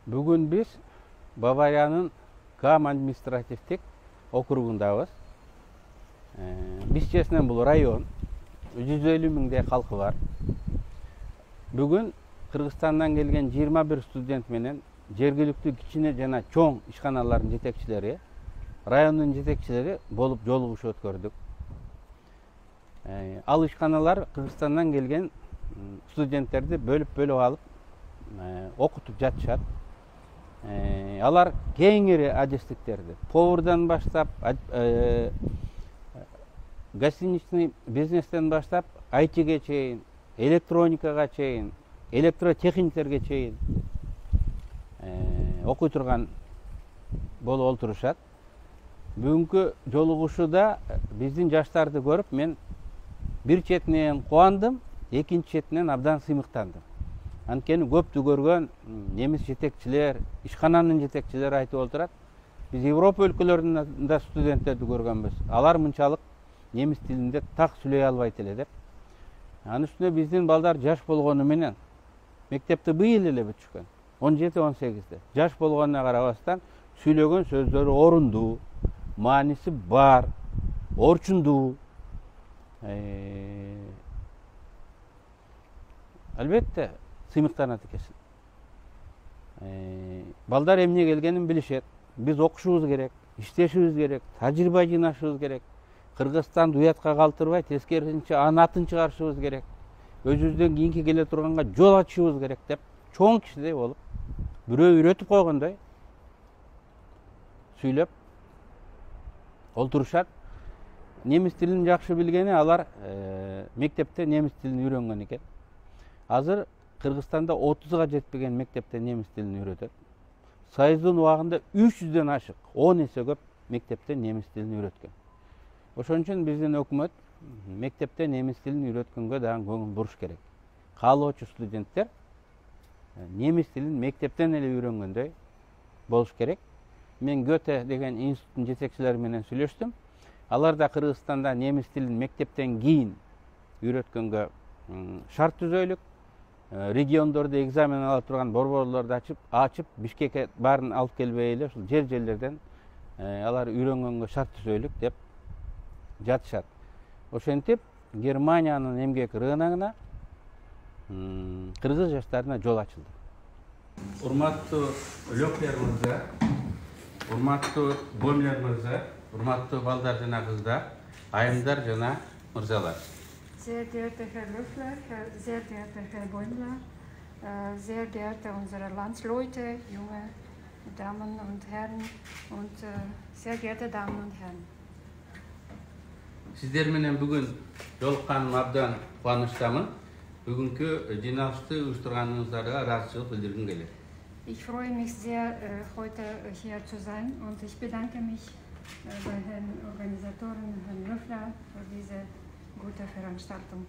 Бүгін біз Баварияның Гам административтік округындабыз. Біз чесінен бұл район, 150 мыңдай халқы бар. Бүгін Қырғызстаннан келген 21 студент менен жергиликтүү кичине жана чоң ишканалардын жетекчилери, райондун жетекчилери болуп жолугушуу өткөрдүк. Ал ишканалар Кыргызстандан келген студенттерди бөлүп алып окутуп жатышат. Алар кеңири адистиктерди, повардан баштап, гостиничный бизнестен баштап, IT-ге чейин, электроникага чейин, электротехниктерге чейин окуй турган болуп олтурушат. Бүгүнкү жолугушууда биздин жаштарды көрүп, мен бир четинен кубандым, экинчи четинен абдан сыймыктандым. Анткени көптү көргөн немис жетекчилер, ишкананын жетекчилери айтып отурат. Биз Европа өлкөлөрүнүн да студенттерди көргөнбүз. Алар мынчалык немис тилинде так сүйлөй албайт эле деп. Анын үстүнө биздин балдар жаш болгону менен мектепти быйыл эле бүтүшкөн. 17-18-де. Жаш болгонуна карабастан сүйлөгөн сөздөрү орундуу, мааниси бар, орчундуу. Албетте сыймыктанат экенсиң. Балдар эмне келгенин билишет. Биз окушубуз керек, иштешибиз керек, тажрыйба жыйнашыбыз керек. Кыргызстанды уятка калтырбай, тескерисинче анын атын чыгарышыбыз керек. Өзүбүздөн кийинки келе турганга жол ачышыбыз керек деп чоң кишидей болуп, бирөө үйрөтүп койгондой сүйлөп олтурушат. Немис тилин жакшы билгени алар мектепте немис тилин үйрөнгөн экен. Азыр Кыргызстанда 30-га жетпеген мектепте немис тилин үйрөтөт. Союздун убагында 300дөн ашык, 10 эсе көп мектепте немис тилин үйрөткөн. Ошон үчүн биздин өкмөт мектепте немис тилин үйрөткөнгө дагы көңүл буруш керек. Каалоочу студенттер немис тилин мектептен эле үйрөнгөндөй болуш керек. Мен Гёте деген институттун жетекчилери менен сүйлөштүм. Алар да Кыргызстанда немис тилин мектептен кийин үйрөткөнгө шарт түзөйлүк. Региондордо экзамен ала турган борборлорду ачып, Бишкекке баарын алып келбей эле ушул жерлерден алар үйрөнгөнгө шарт түзөйлүк деп жатышат. Ошентип Германиянын эмгек рыногуна кыргыз жаштарына жол ачылды. Урматтуу Лёкер мырза, урматтуу Бомлер мырза, урматтуу балдар жана кыздар, айымдар жана мырзалар. Sehr geehrter Herr Löffler, sehr geehrter Herr Bäumler, sehr geehrte unsere Landsleute, junge Damen und Herren und sehr geehrte Damen und Herren. Сиздер менен бүгүн жолукканыма абдан кубанычтамын. Бүгүнкү жыйналышты уюштурганыңыздарга ыраазычылык билдиргим келет. Ich freue mich sehr, heute hier zu sein und ich bedanke mich bei Herrn Organisatoren, Herrn Löffler, für diese gute Veranstaltung.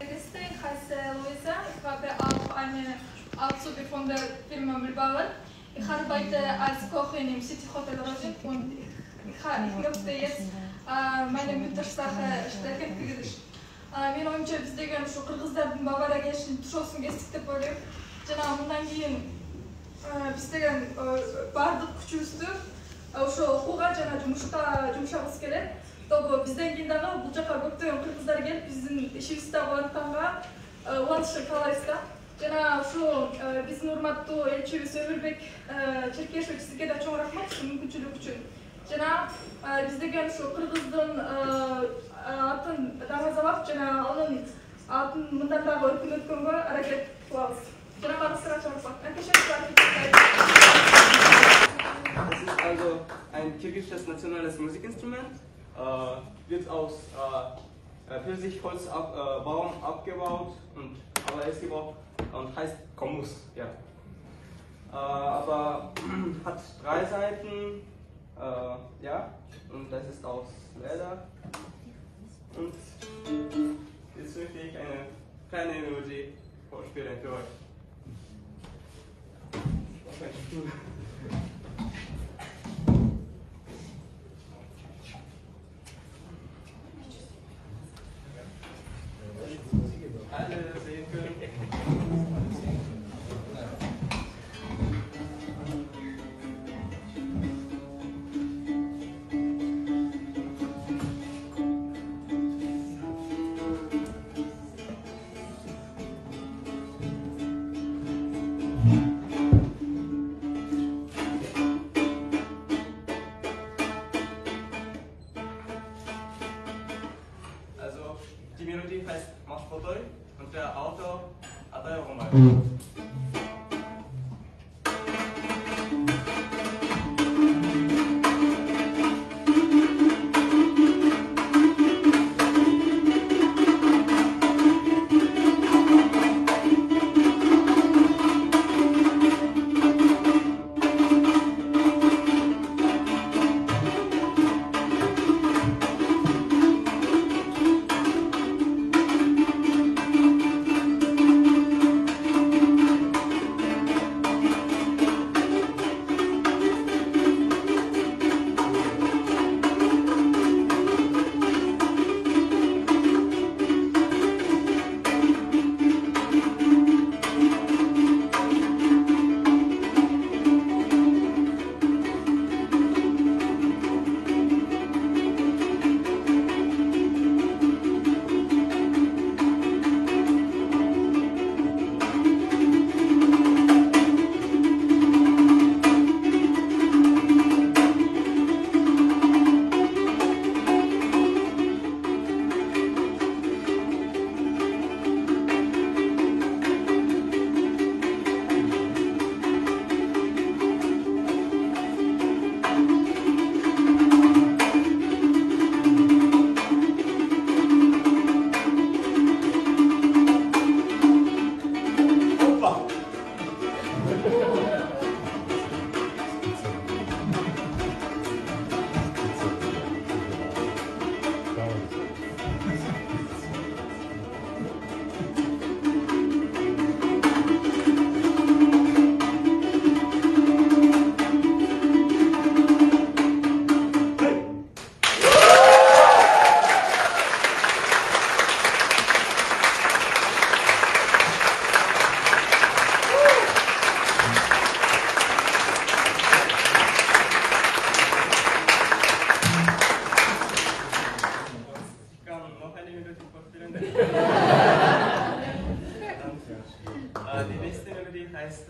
Ich heiße Luisa, ich habe auch eine Azubi von der Firma Mühlbauer. Ich arbeite als Kochin im City Hotel Rosin und ich möchte jetzt meine Muttersprache stärken. Мен оюмча биз деген ушу кыргыздардын Баварияга келишин тушоосун кестик деп ойлойм. Жана мындан кийин биз деген баардык күчүбүздү ошо окууга жана жумушка жумшабыз келет. Тобу бизден кийин дагы бул жака көптөгөн кыргыздар келип биздин ишибизди дагы улантканга улантышын каалайбыз да. Жана ушу биздин урматтуу элчибиз Өмүрбек Черкешев сизге да чоң рахмат ушул мүмкүнчүлүк үчүн. Жана биз деген ушу кыргыздын атын даңазалап жана анын атын мындан дагы өркүн өткөнгө аракет кылабыз. Жана баарыңыздарга чоң рахмат. Das ist also ein kirgisisches nationales Musikinstrument, wird aus Pfirsichholz Baum abgebaut und gebaut und heißt Komus. Ja. Aber hat 3 Seiten, ja, und das ist aus Leder. Und jetzt möchte ich eine kleine Melodie vorspielen für euch. Alle sehen können. Die nächste Melodie heißt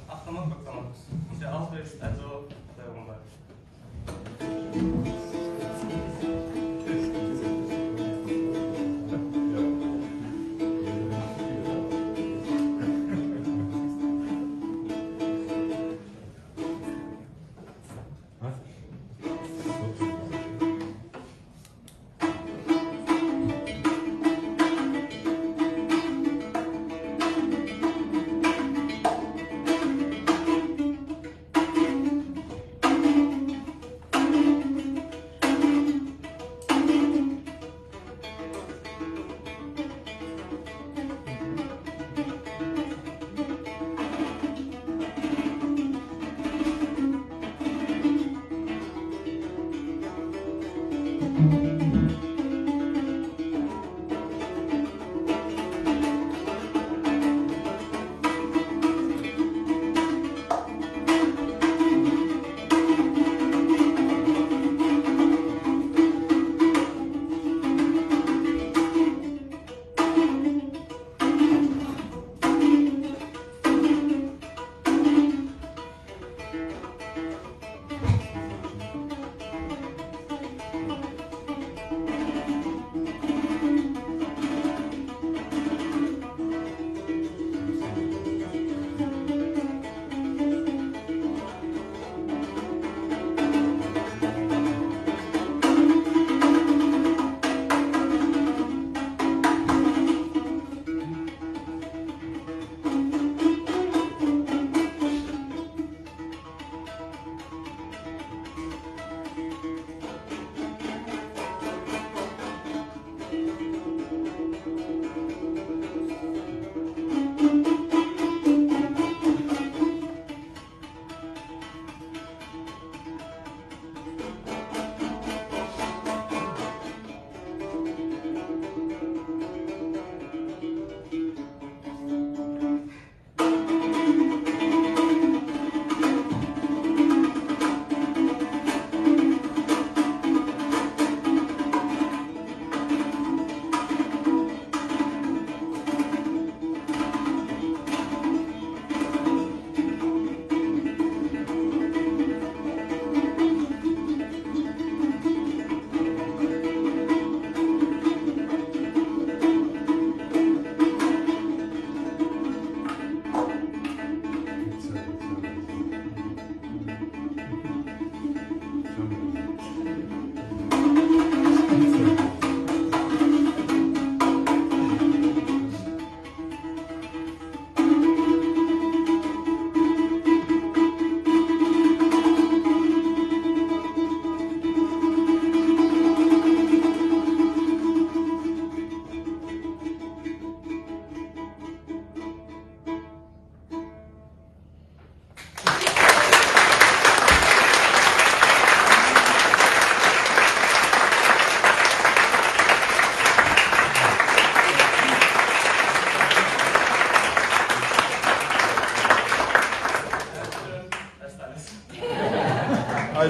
Achtamot Baktamot. Und der Autor ist also der Rumba.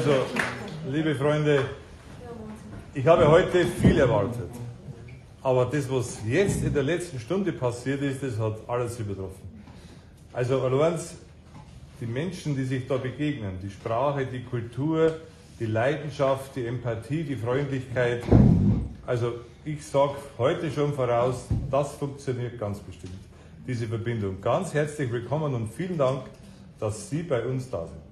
Also, liebe Freunde, ich habe heute viel erwartet. Aber das, was jetzt in der letzten Stunde passiert ist, das hat alles übertroffen. Also allein die Menschen, die sich da begegnen, die Sprache, die Kultur, die Leidenschaft, die Empathie, die Freundlichkeit. Also ich sage heute schon voraus, das funktioniert ganz bestimmt, diese Verbindung. Ganz herzlich willkommen und vielen Dank, dass Sie bei uns da sind.